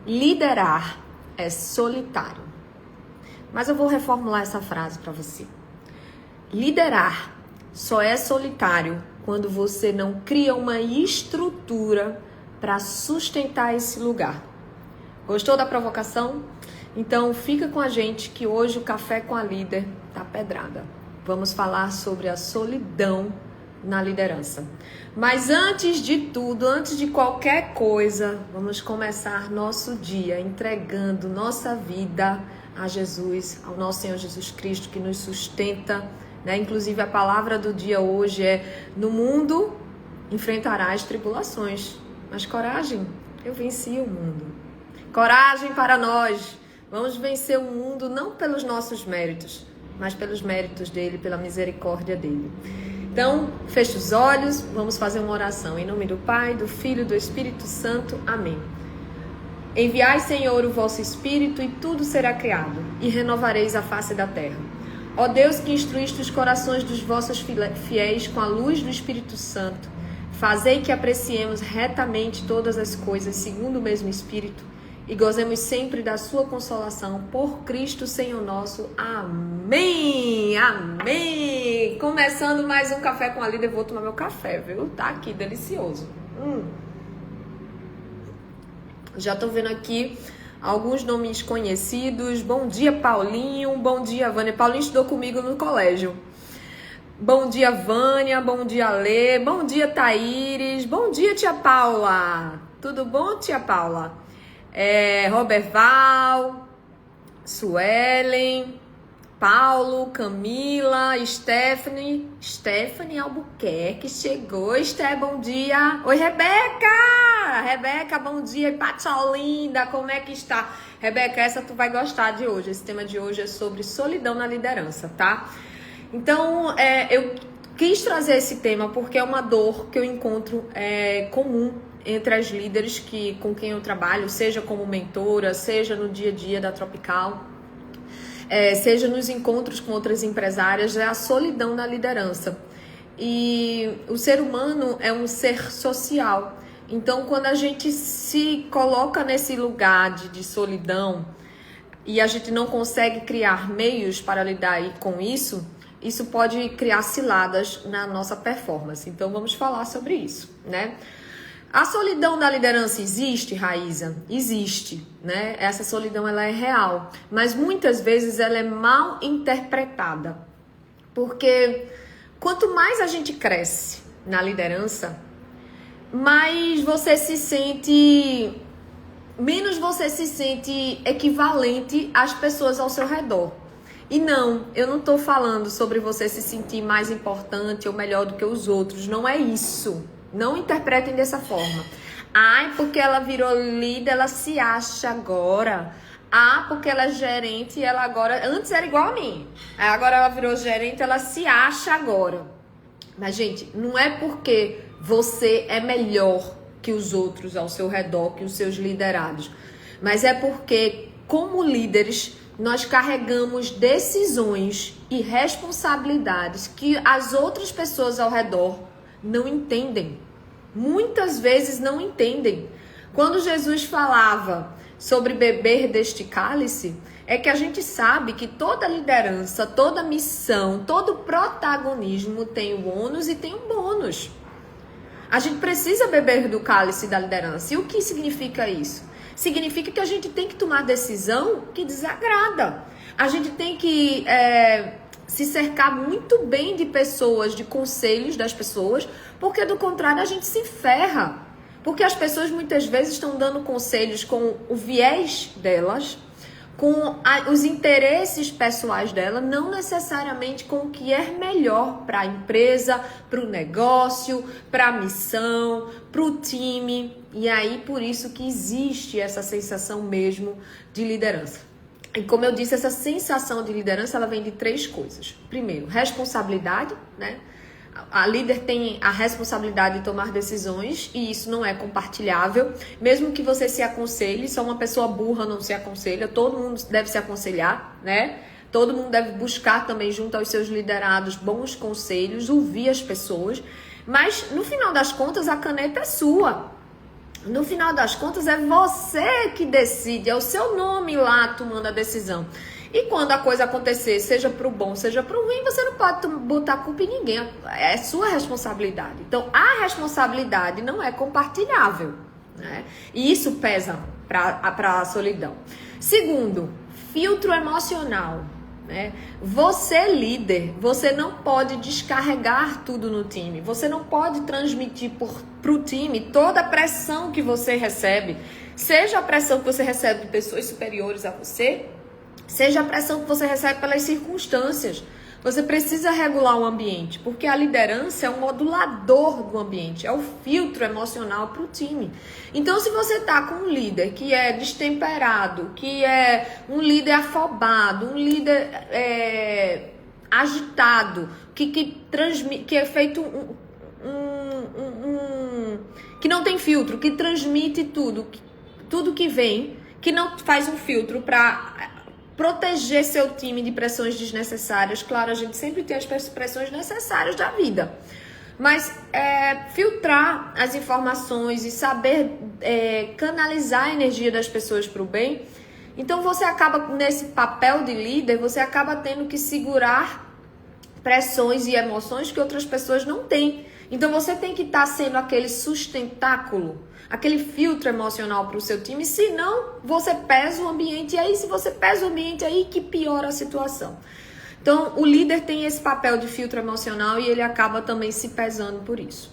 Liderar é solitário. Mas eu vou reformular essa frase para você. Liderar só é solitário quando você não cria uma estrutura para sustentar esse lugar. Gostou da provocação? Então fica com a gente que hoje o Café com a Líder tá pedrada. Vamos falar sobre a solidão na liderança. Mas antes de tudo, antes de qualquer coisa, vamos começar nosso dia entregando nossa vida a Jesus, ao nosso Senhor Jesus Cristo, que nos sustenta, né? Inclusive a palavra do dia hoje é: no mundo enfrentarás tribulações, mas coragem, eu venci o mundo. Coragem para nós, vamos vencer o mundo não pelos nossos méritos, mas pelos méritos dele, pela misericórdia dele. Então, feche os olhos, vamos fazer uma oração. Em nome do Pai, do Filho e do Espírito Santo. Amém. Enviai, Senhor, o vosso Espírito, e tudo será criado, e renovareis a face da terra. Ó Deus, que instruíste os corações dos vossos fiéis com a luz do Espírito Santo, fazei que apreciemos retamente todas as coisas segundo o mesmo Espírito, e gozemos sempre da sua consolação por Cristo Senhor nosso. Amém! Amém! Começando mais um Café com a Líder. Vou tomar meu café, viu? Tá aqui, delicioso. Já tô vendo aqui alguns nomes conhecidos. Bom dia, Paulinho. Bom dia, Vânia. Paulinho estudou comigo no colégio. Bom dia, Vânia. Bom dia, Lê. Bom dia, Thaíris. Bom dia, tia Paula. Tudo bom, tia Paula? Roberval, Suelen, Paulo, Camila, Stephanie Albuquerque chegou. Esté, bom dia. Oi, Rebeca, bom dia. E Patsó linda, como é que está? Rebeca, essa tu vai gostar de hoje. Esse tema de hoje é sobre solidão na liderança, tá? Então, eu quis trazer esse tema porque é uma dor que eu encontro comum entre as líderes com quem eu trabalho, seja como mentora, seja no dia a dia da Tropical, seja nos encontros com outras empresárias, é a solidão na liderança. E o ser humano é um ser social. Então, quando a gente se coloca nesse lugar de solidão e a gente não consegue criar meios para lidar com isso, isso pode criar ciladas na nossa performance. Então, vamos falar sobre isso, né? A solidão da liderança existe, Raíza? Existe, né? Essa solidão, ela é real, mas muitas vezes ela é mal interpretada. Porque quanto mais a gente cresce na liderança, menos você se sente equivalente às pessoas ao seu redor. E não, eu não tô falando sobre você se sentir mais importante ou melhor do que os outros, não é isso. Não interpretem dessa forma. Ai, porque ela virou líder, ela se acha agora. Ah, porque ela é gerente e ela agora... Antes era igual a mim. Agora ela virou gerente, ela se acha agora. Mas, gente, não é porque você é melhor que os outros ao seu redor, que os seus liderados. Mas é porque, como líderes, nós carregamos decisões e responsabilidades que as outras pessoas ao redor não entendem. Muitas vezes não entendem. Quando Jesus falava sobre beber deste cálice, é que a gente sabe que toda liderança, toda missão, todo protagonismo tem o ônus e tem o bônus. A gente precisa beber do cálice da liderança. E o que significa isso? Significa que a gente tem que tomar decisão que desagrada. A gente tem que se cercar muito bem de pessoas, de conselhos das pessoas, porque do contrário a gente se ferra. Porque as pessoas muitas vezes estão dando conselhos com o viés delas, com os interesses pessoais dela, não necessariamente com o que é melhor para a empresa, para o negócio, para a missão, para o time. E aí por isso que existe essa sensação mesmo de liderança. E como eu disse, essa sensação de liderança, ela vem de 3 coisas. Primeiro, responsabilidade, né? A líder tem a responsabilidade de tomar decisões e isso não é compartilhável. Mesmo que você se aconselhe, só uma pessoa burra não se aconselha, todo mundo deve se aconselhar, né? Todo mundo deve buscar também junto aos seus liderados bons conselhos, ouvir as pessoas. Mas no final das contas a caneta é sua. No final das contas, é você que decide, é o seu nome lá tomando a decisão. E quando a coisa acontecer, seja pro bom, seja pro ruim, você não pode botar culpa em ninguém. É sua responsabilidade. Então, a responsabilidade não é compartilhável, né? E isso pesa para a solidão. Segundo, filtro emocional, né? Você, líder, você não pode descarregar tudo no time. Você não pode transmitir pro time toda a pressão que você recebe. Seja a pressão que você recebe de pessoas superiores a você, seja a pressão que você recebe pelas circunstâncias. Você precisa regular o ambiente, porque a liderança é um modulador do ambiente, é o filtro emocional para o time. Então, se você está com um líder que é destemperado, que é um líder afobado, um líder agitado, que é feito que não tem filtro, que transmite tudo que vem, que não faz um filtro para proteger seu time de pressões desnecessárias. Claro, a gente sempre tem as pressões necessárias da vida, mas filtrar as informações e saber canalizar a energia das pessoas para o bem. Então você acaba, nesse papel de líder, você acaba tendo que segurar pressões e emoções que outras pessoas não têm. Então você tem que estar sendo aquele sustentáculo, aquele filtro emocional para o seu time, senão você pesa o ambiente, e aí se você pesa o ambiente, aí que piora a situação. Então o líder tem esse papel de filtro emocional e ele acaba também se pesando por isso.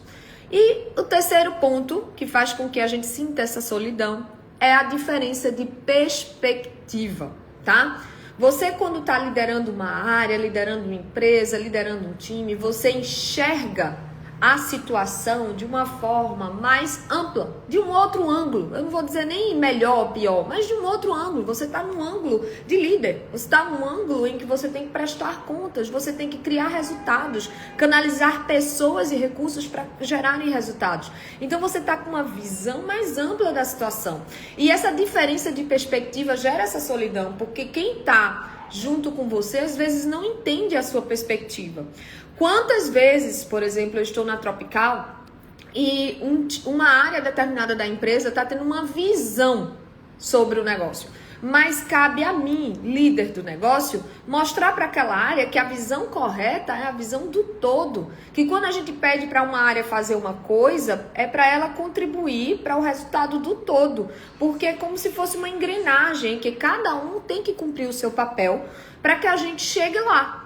E o terceiro ponto que faz com que a gente sinta essa solidão é a diferença de perspectiva, tá? Você, quando está liderando uma área, liderando uma empresa, liderando um time, você enxerga a situação de uma forma mais ampla, de um outro ângulo. Eu não vou dizer nem melhor ou pior, mas de um outro ângulo. Você está num ângulo de líder, você está num ângulo em que você tem que prestar contas, você tem que criar resultados, canalizar pessoas e recursos para gerarem resultados. Então você está com uma visão mais ampla da situação. E essa diferença de perspectiva gera essa solidão, porque quem está junto com você às vezes não entende a sua perspectiva. Quantas vezes, por exemplo, eu estou na Tropical e uma área determinada da empresa está tendo uma visão sobre o negócio, mas cabe a mim, líder do negócio, mostrar para aquela área que a visão correta é a visão do todo, que quando a gente pede para uma área fazer uma coisa, é para ela contribuir para o resultado do todo, porque é como se fosse uma engrenagem, que cada um tem que cumprir o seu papel para que a gente chegue lá.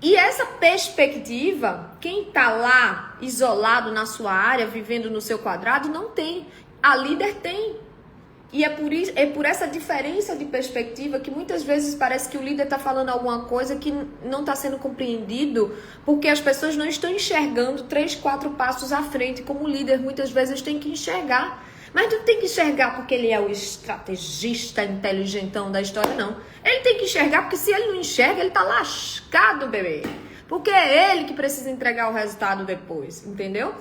E essa perspectiva, quem está lá isolado na sua área, vivendo no seu quadrado, não tem. A líder tem. E é por essa diferença de perspectiva que muitas vezes parece que o líder está falando alguma coisa que não está sendo compreendido, porque as pessoas não estão enxergando 3, 4 passos à frente, como o líder muitas vezes tem que enxergar. Mas não tem que enxergar porque ele é o estrategista inteligentão da história, não. Ele tem que enxergar porque se ele não enxerga, ele tá lascado, bebê. Porque é ele que precisa entregar o resultado depois, entendeu?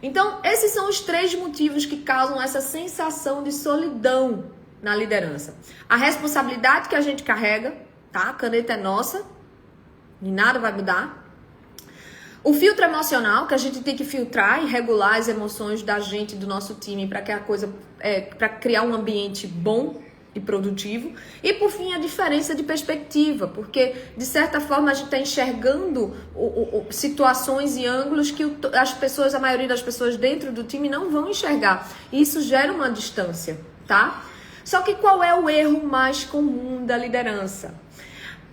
Então, esses são os 3 motivos que causam essa sensação de solidão na liderança. A responsabilidade que a gente carrega, tá? A caneta é nossa e nada vai mudar. O filtro emocional, que a gente tem que filtrar e regular as emoções da gente, do nosso time, para que a coisa, para criar um ambiente bom e produtivo. E por fim, a diferença de perspectiva, porque de certa forma a gente está enxergando situações e ângulos que a maioria das pessoas dentro do time não vão enxergar. E isso gera uma distância, tá? Só que qual é o erro mais comum da liderança?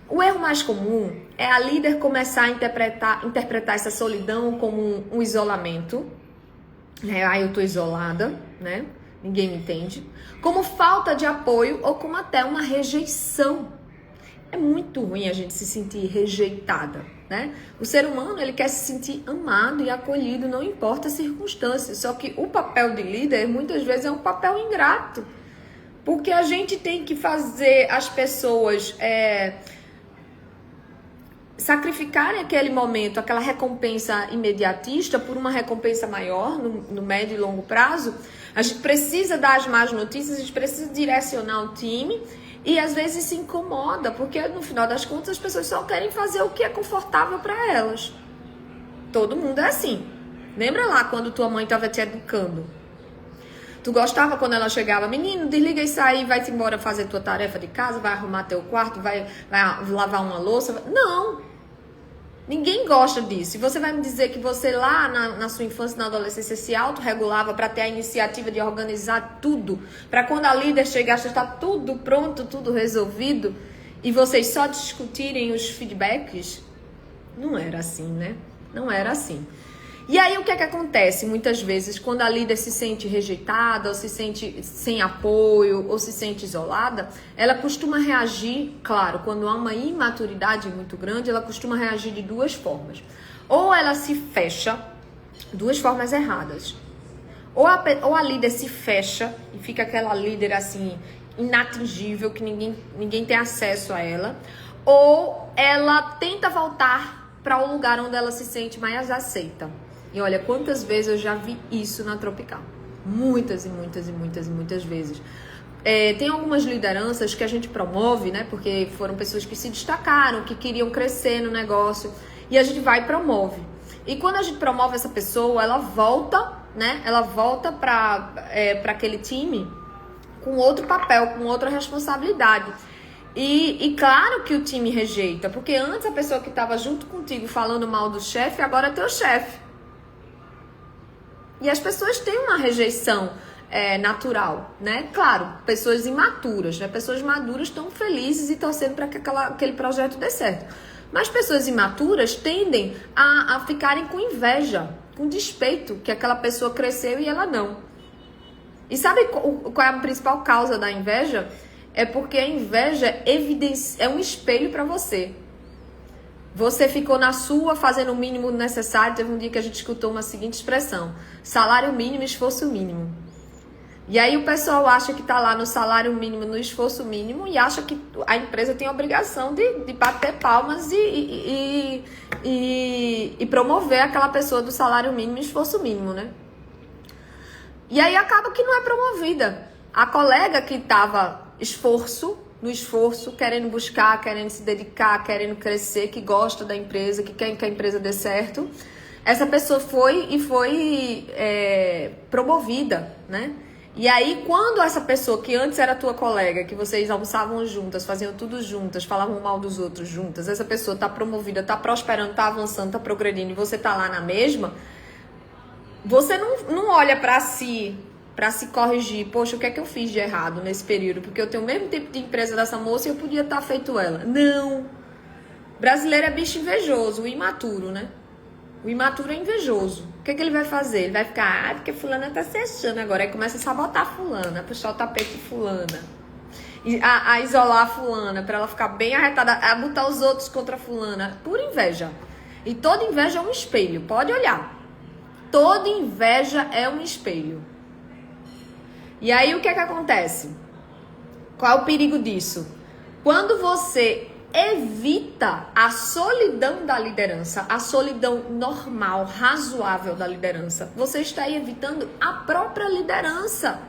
O erro mais comum é a líder começar a interpretar essa solidão como um isolamento. Eu tô isolada, né? Ninguém me entende. Como falta de apoio ou como até uma rejeição. É muito ruim a gente se sentir rejeitada, né? O ser humano, ele quer se sentir amado e acolhido, não importa as circunstâncias. Só que o papel de líder, muitas vezes, é um papel ingrato. Porque a gente tem que fazer as pessoas sacrificarem aquele momento, aquela recompensa imediatista por uma recompensa maior no médio e longo prazo. A gente precisa dar as más notícias, a gente precisa direcionar o time e às vezes se incomoda, porque no final das contas as pessoas só querem fazer o que é confortável para elas. Todo mundo é assim. Lembra lá quando tua mãe estava te educando? Tu gostava quando ela chegava, menino, desliga isso aí, vai-te embora fazer tua tarefa de casa, vai arrumar teu quarto, vai lavar uma louça. Não. Ninguém gosta disso. E você vai me dizer que você lá na sua infância, na adolescência, se autorregulava para ter a iniciativa de organizar tudo, para quando a líder chegasse, estar tudo pronto, tudo resolvido, e vocês só discutirem os feedbacks? Não era assim, né? Não era assim. E aí o que é que acontece muitas vezes quando a líder se sente rejeitada, ou se sente sem apoio, ou se sente isolada? Ela costuma reagir, claro, quando há uma imaturidade muito grande, ela costuma reagir de duas formas. Ou ela se fecha, duas formas erradas. Ou a líder se fecha e fica aquela líder assim, inatingível, que ninguém tem acesso a ela. Ou ela tenta voltar para o lugar onde ela se sente mais aceita. E olha, quantas vezes eu já vi isso na Tropical. Muitas e muitas e muitas e muitas vezes. Tem algumas lideranças que a gente promove, né? Porque foram pessoas que se destacaram, que queriam crescer no negócio. E a gente vai e promove. E quando a gente promove essa pessoa, ela volta, né? Ela volta para aquele time com outro papel, com outra responsabilidade. E claro que o time rejeita. Porque antes a pessoa que estava junto contigo falando mal do chefe, agora é teu chefe. E as pessoas têm uma rejeição natural, né? Claro, pessoas imaturas, né? Pessoas maduras estão felizes e torcendo para que aquele projeto dê certo. Mas pessoas imaturas tendem a ficarem com inveja, com despeito, que aquela pessoa cresceu e ela não. E sabe qual é a principal causa da inveja? É porque a inveja é um espelho para você. Você ficou na sua fazendo o mínimo necessário. Teve um dia que a gente escutou uma seguinte expressão: salário mínimo, esforço mínimo. E aí o pessoal acha que está lá no salário mínimo, no esforço mínimo, e acha que a empresa tem a obrigação de bater palmas e promover aquela pessoa do salário mínimo e esforço mínimo, né? E aí acaba que não é promovida. A colega que estava no esforço, querendo buscar, querendo se dedicar, querendo crescer, que gosta da empresa, que quer que a empresa dê certo, essa pessoa foi promovida, né? E aí, quando essa pessoa que antes era tua colega, que vocês almoçavam juntas, faziam tudo juntas, falavam mal dos outros juntas, essa pessoa tá promovida, tá prosperando, tá avançando, tá progredindo, e você tá lá na mesma, você não olha pra si, para se corrigir. Poxa, o que é que eu fiz de errado nesse período? Porque eu tenho o mesmo tipo de empresa dessa moça e eu podia estar feito ela. Não. Brasileiro é bicho invejoso, o imaturo, né? O imaturo é invejoso. O que é que ele vai fazer? Ele vai ficar, porque fulana tá se achando agora. Aí começa a sabotar fulana, a puxar o tapete de fulana. A isolar a fulana, para ela ficar bem arretada, a botar os outros contra a fulana. Por inveja. E toda inveja é um espelho, pode olhar. Toda inveja é um espelho. E aí o que é que acontece? Qual é o perigo disso? Quando você evita a solidão da liderança, a solidão normal, razoável da liderança, você está evitando a própria liderança.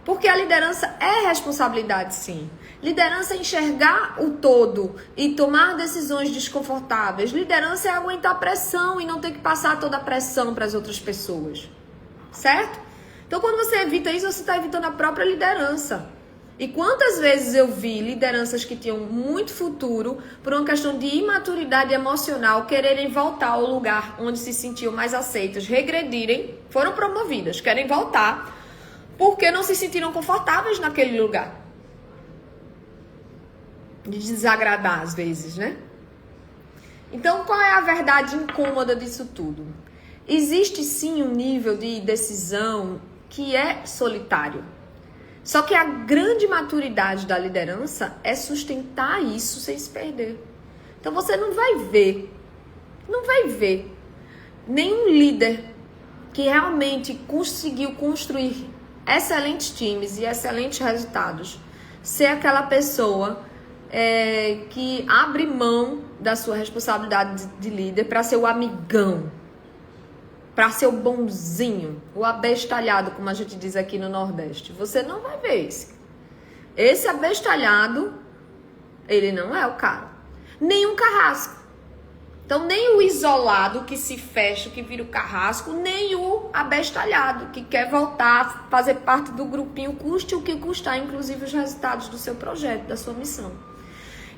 Porque a liderança é responsabilidade, sim. Liderança é enxergar o todo e tomar decisões desconfortáveis. Liderança é aguentar pressão e não ter que passar toda a pressão para as outras pessoas. Certo? Então, quando você evita isso, você está evitando a própria liderança. E quantas vezes eu vi lideranças que tinham muito futuro, por uma questão de imaturidade emocional, quererem voltar ao lugar onde se sentiam mais aceitas, regredirem, foram promovidas, querem voltar, porque não se sentiram confortáveis naquele lugar. De desagradar, às vezes, né? Então, qual é a verdade incômoda disso tudo? Existe, sim, um nível de decisão que é solitário. Só que a grande maturidade da liderança é sustentar isso sem se perder. Então você não vai ver nenhum líder que realmente conseguiu construir excelentes times e excelentes resultados ser aquela pessoa que abre mão da sua responsabilidade de líder para ser o amigão, para ser o bonzinho, o abestalhado, como a gente diz aqui no Nordeste. Você não vai ver esse. Esse abestalhado, ele não é o cara. Nem um carrasco. Então, nem o isolado que se fecha, que vira o carrasco, nem o abestalhado que quer voltar, fazer parte do grupinho, custe o que custar, inclusive os resultados do seu projeto, da sua missão.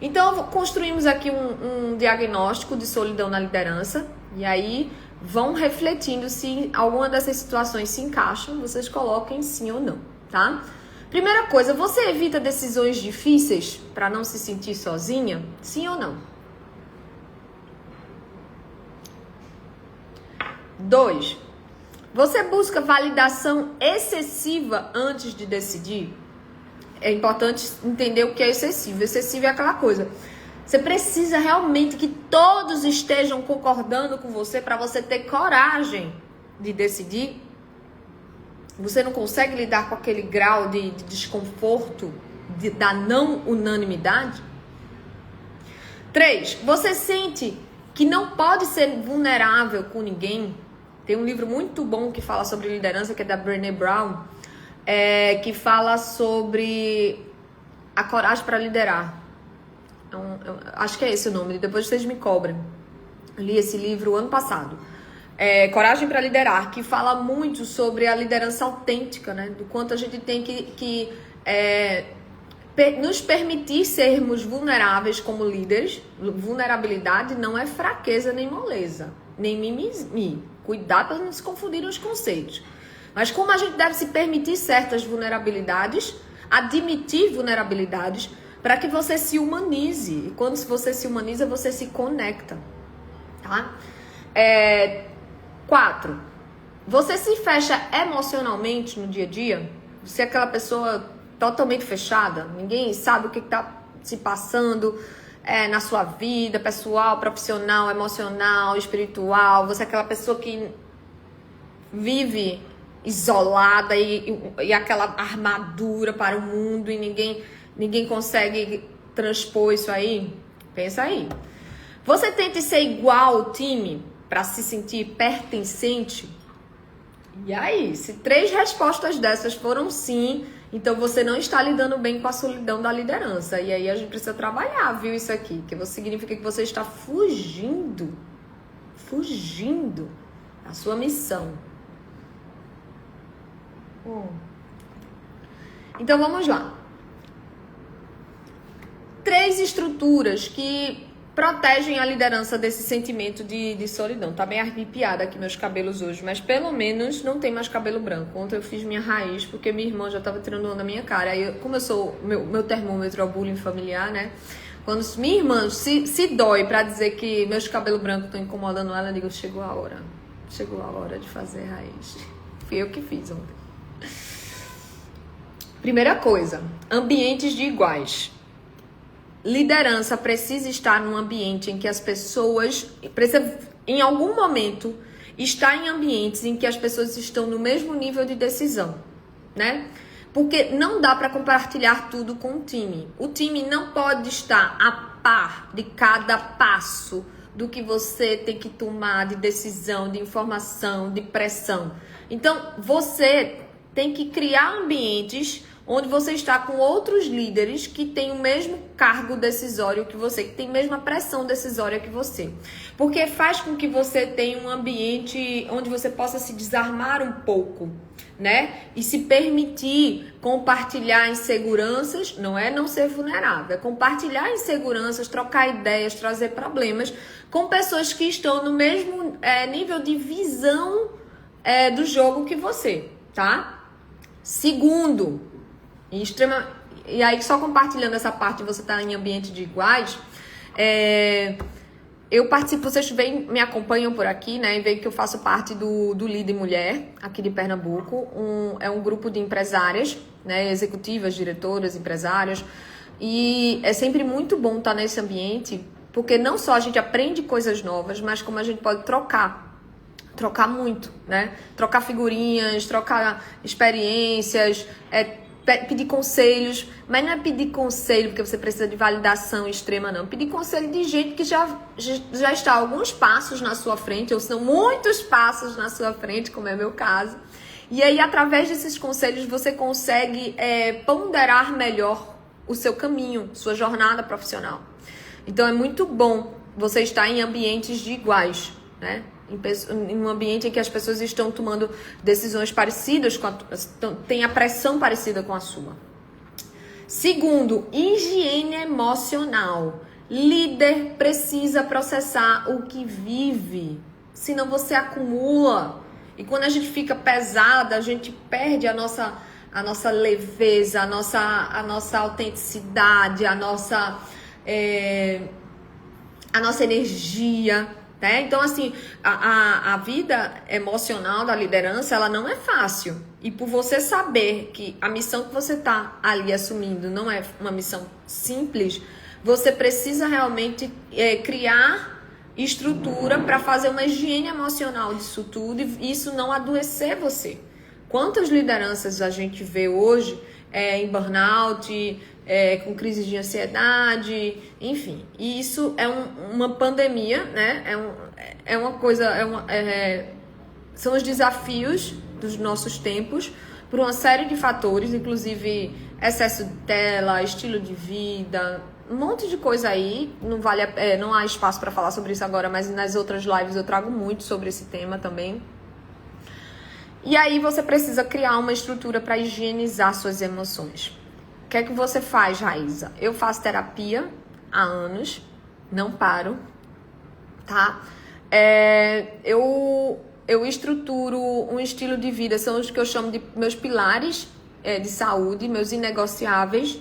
Então, construímos aqui um diagnóstico de solidão na liderança, e aí vão refletindo se alguma dessas situações se encaixam, vocês coloquem sim ou não, tá? Primeira coisa, você evita decisões difíceis para não se sentir sozinha? Sim ou não? 2. Você busca validação excessiva antes de decidir? É importante entender o que é excessivo. Excessivo é aquela coisa. Você precisa realmente que todos estejam concordando com você para você ter coragem de decidir? Você não consegue lidar com aquele grau de desconforto da não unanimidade? 3. Você sente que não pode ser vulnerável com ninguém? Tem um livro muito bom que fala sobre liderança, que é da Brené Brown, que fala sobre a coragem para liderar. Acho que é esse o nome, depois vocês me cobrem. Eu li esse livro ano passado. Coragem para Liderar, que fala muito sobre a liderança autêntica, né? Do quanto a gente tem que nos permitir sermos vulneráveis como líderes. Vulnerabilidade não é fraqueza nem moleza, nem mimimi. Cuidado para não se confundir os conceitos. Mas como a gente deve se permitir certas vulnerabilidades, admitir vulnerabilidades, para que você se humanize. E quando você se humaniza, você se conecta. Tá? 4. Você se fecha emocionalmente no dia a dia? Você é aquela pessoa totalmente fechada? Ninguém sabe o que está se passando na sua vida, pessoal, profissional, emocional, espiritual. Você é aquela pessoa que vive isolada e aquela armadura para o mundo e ninguém consegue transpor isso aí? Pensa aí. Você tenta ser igual ao time para se sentir pertencente? E aí, se 3 respostas dessas foram sim, então você não está lidando bem com a solidão da liderança. E aí a gente precisa trabalhar, viu, isso aqui. Que significa que você está fugindo da sua missão. Então vamos lá. 3 estruturas que protegem a liderança desse sentimento de solidão. Tá bem arrepiada aqui meus cabelos hoje, mas pelo menos não tem mais cabelo branco. Ontem eu fiz minha raiz porque minha irmã já tava tirando onda na minha cara. Aí, como eu sou, meu termômetro é o bullying familiar, né? Quando minha irmã se dói pra dizer que meus cabelos brancos estão incomodando ela, eu digo, chegou a hora de fazer raiz. Fui eu que fiz ontem. Primeira coisa, ambientes de iguais. Liderança precisa estar num ambiente em que as pessoas, em algum momento, estar em ambientes em que as pessoas estão no mesmo nível de decisão, né? Porque não dá para compartilhar tudo com o time. O time não pode estar a par de cada passo do que você tem que tomar de decisão, de informação, de pressão. Então, você tem que criar ambientes onde você está com outros líderes que têm o mesmo cargo decisório que você, que tem a mesma pressão decisória que você. Porque faz com que você tenha um ambiente onde você possa se desarmar um pouco, né? E se permitir compartilhar inseguranças, não é não ser vulnerável, é compartilhar inseguranças, trocar ideias, trazer problemas com pessoas que estão no mesmo nível de visão do jogo que você, tá? Segundo, e aí só compartilhando essa parte de você estar em ambiente de iguais, eu participo, vocês me acompanham por aqui, né, e veem que eu faço parte do Líder Mulher, aqui de Pernambuco, é um grupo de empresárias, né, executivas, diretoras, empresárias, e é sempre muito bom estar nesse ambiente, porque não só a gente aprende coisas novas, mas como a gente pode trocar muito, né, trocar figurinhas, trocar experiências, pedir conselhos, mas não é pedir conselho porque você precisa de validação extrema, não. Pedir conselho de gente que já está alguns passos na sua frente, ou são muitos passos na sua frente, como é meu caso. E aí, através desses conselhos, você consegue ponderar melhor o seu caminho, sua jornada profissional. Então, é muito bom você está em ambientes de iguais, né? Em um ambiente em que as pessoas estão tomando decisões parecidas, tem a pressão parecida com a sua. Segundo, higiene emocional. Líder precisa processar o que vive, senão você acumula. E quando a gente fica pesada, a gente perde a nossa leveza, a nossa autenticidade, a nossa energia, né? Então, assim, a vida emocional da liderança, ela não é fácil. E por você saber que a missão que você está ali assumindo não é uma missão simples, você precisa realmente criar estrutura para fazer uma higiene emocional disso tudo e isso não adoecer você. Quantas lideranças a gente vê hoje em burnout, com crise de ansiedade, enfim. E isso é uma pandemia, né? É uma coisa, são os desafios dos nossos tempos por uma série de fatores, inclusive excesso de tela, estilo de vida, um monte de coisa aí. Não há espaço para falar sobre isso agora, mas nas outras lives eu trago muito sobre esse tema também. E aí você precisa criar uma estrutura para higienizar suas emoções. O que é que você faz, Raíza? Eu faço terapia há anos, não paro, tá? Eu estruturo um estilo de vida, são os que eu chamo de meus pilares de saúde, meus inegociáveis.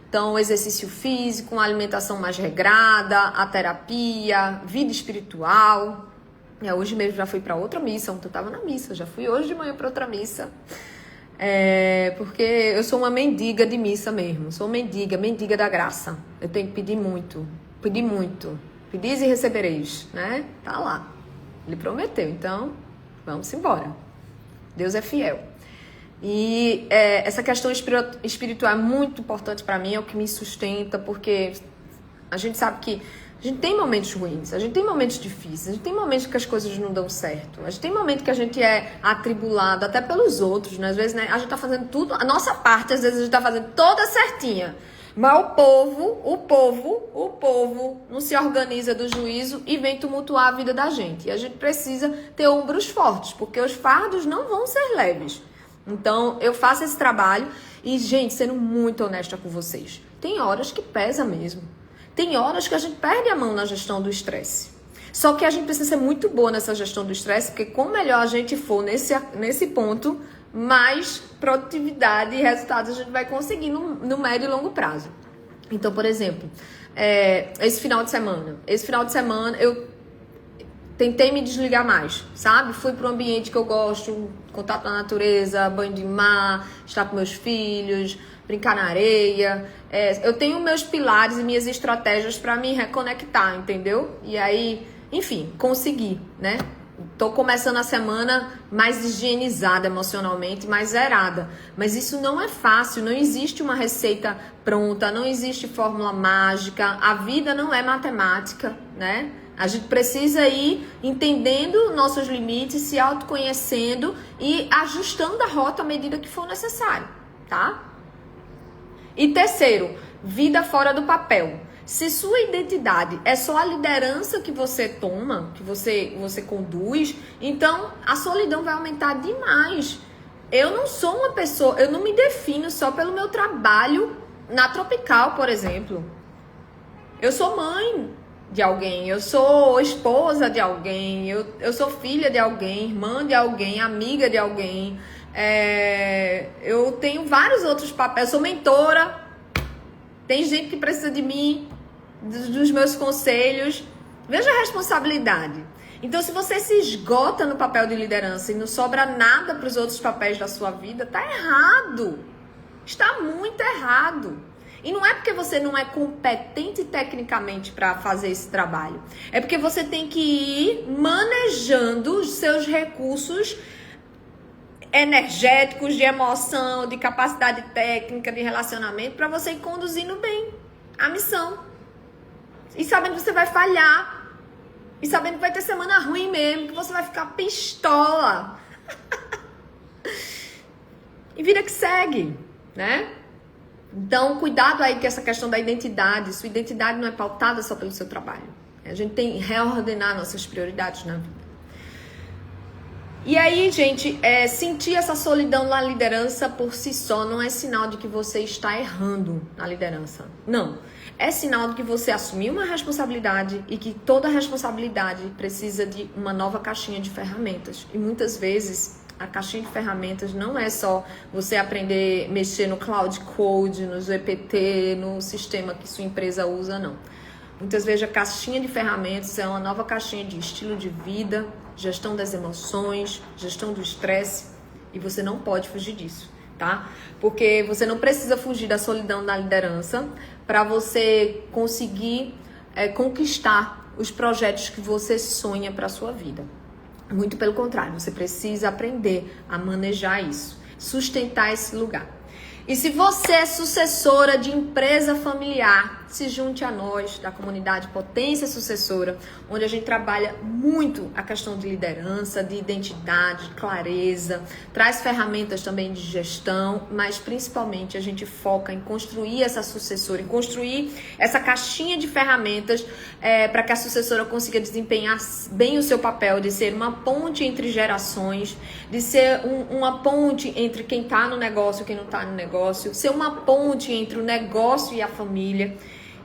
Então, exercício físico, uma alimentação mais regrada, a terapia, vida espiritual. Hoje mesmo já fui para outra missa, ontem eu estava na missa, já fui hoje de manhã para outra missa. Porque eu sou uma mendiga de missa mesmo, sou mendiga da graça. Eu tenho que pedir muito. Pedis e recebereis, né? Tá lá. Ele prometeu, então vamos embora. Deus é fiel. E essa questão espiritual é muito importante para mim, é o que me sustenta, porque a gente sabe que a gente tem momentos ruins, a gente tem momentos difíceis, a gente tem momentos que as coisas não dão certo, a gente tem momentos que a gente é atribulado até pelos outros, né? Às vezes, né, a gente tá fazendo tudo, a nossa parte, às vezes a gente tá fazendo toda certinha, mas o povo não se organiza do juízo e vem tumultuar a vida da gente. E a gente precisa ter ombros fortes, porque os fardos não vão ser leves. Então, eu faço esse trabalho e, gente, sendo muito honesta com vocês, tem horas que pesa mesmo. Tem horas que a gente perde a mão na gestão do estresse. Só que a gente precisa ser muito boa nessa gestão do estresse, porque quanto melhor a gente for nesse ponto, mais produtividade e resultados a gente vai conseguir no médio e longo prazo. Então, por exemplo, esse final de semana eu tentei me desligar mais, sabe? Fui para um ambiente que eu gosto, contato com a natureza, banho de mar, estar com meus filhos, brincar na areia. Eu tenho meus pilares e minhas estratégias para me reconectar, entendeu? E aí, enfim, consegui, né? Tô começando a semana mais higienizada emocionalmente, mais zerada. Mas isso não é fácil, não existe uma receita pronta, não existe fórmula mágica, a vida não é matemática, né? A gente precisa ir entendendo nossos limites, se autoconhecendo e ajustando a rota à medida que for necessário, tá? E terceiro, vida fora do papel. Se sua identidade é só a liderança que você toma, que você conduz, então a solidão vai aumentar demais. Eu não sou uma pessoa, eu não me defino só pelo meu trabalho na Tropical, por exemplo. Eu sou mãe de alguém, eu sou esposa de alguém, eu sou filha de alguém, irmã de alguém, amiga de alguém. Eu tenho vários outros papéis, eu sou mentora, tem gente que precisa de mim, dos meus conselhos. Veja a responsabilidade. Então, se você se esgota no papel de liderança e não sobra nada para os outros papéis da sua vida, tá errado. Está muito errado. E não é porque você não é competente tecnicamente para fazer esse trabalho. É porque você tem que ir manejando os seus recursos energéticos, de emoção, de capacidade técnica, de relacionamento, para você ir conduzindo bem a missão. E sabendo que você vai falhar. E sabendo que vai ter semana ruim mesmo, que você vai ficar pistola. E vida que segue, né? Então, cuidado aí com essa questão da identidade. Sua identidade não é pautada só pelo seu trabalho. A gente tem que reordenar nossas prioridades na vida. E aí, gente, sentir essa solidão na liderança por si só não é sinal de que você está errando na liderança. Não. É sinal de que você assumiu uma responsabilidade e que toda responsabilidade precisa de uma nova caixinha de ferramentas. E muitas vezes a caixinha de ferramentas não é só você aprender a mexer no Cloud Code, no GPT, no sistema que sua empresa usa, não. Muitas vezes a caixinha de ferramentas é uma nova caixinha de estilo de vida, gestão das emoções, gestão do estresse, e você não pode fugir disso, tá? Porque você não precisa fugir da solidão da liderança para você conseguir conquistar os projetos que você sonha para a sua vida. Muito pelo contrário, você precisa aprender a manejar isso, sustentar esse lugar. E se você é sucessora de empresa familiar, se junte a nós da comunidade Potência Sucessora, onde a gente trabalha muito a questão de liderança, de identidade, de clareza, traz ferramentas também de gestão, mas principalmente a gente foca em construir essa sucessora, em construir essa caixinha de ferramentas para que a sucessora consiga desempenhar bem o seu papel de ser uma ponte entre gerações, de ser uma ponte entre quem está no negócio e quem não está no negócio, ser uma ponte entre o negócio e a família.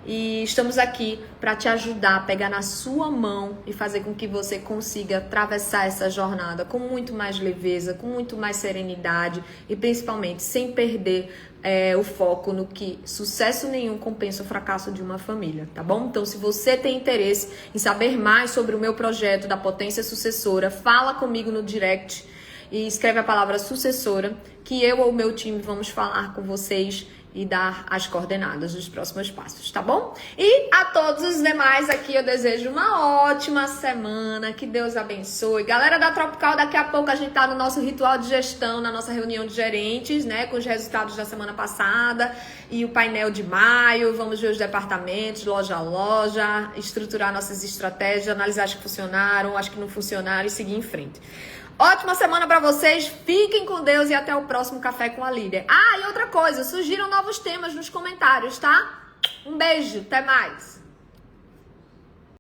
E estamos aqui para te ajudar a pegar na sua mão e fazer com que você consiga atravessar essa jornada com muito mais leveza, com muito mais serenidade e principalmente sem perder o foco no que sucesso nenhum compensa o fracasso de uma família, tá bom? Então, se você tem interesse em saber mais sobre o meu projeto da Potência Sucessora, fala comigo no direct e escreve a palavra sucessora, que eu ou o meu time vamos falar com vocês e dar as coordenadas dos próximos passos, tá bom? E a todos os demais aqui eu desejo uma ótima semana, que Deus abençoe. Galera da Tropical, daqui a pouco a gente tá no nosso ritual de gestão, na nossa reunião de gerentes, né, com os resultados da semana passada e o painel de maio. Vamos ver os departamentos, loja a loja, estruturar nossas estratégias, analisar as que funcionaram, as que não funcionaram e seguir em frente. Ótima semana pra vocês, fiquem com Deus e até o próximo Café com a Líder. Ah, e outra coisa, surgiram novos temas nos comentários, tá? Um beijo, até mais!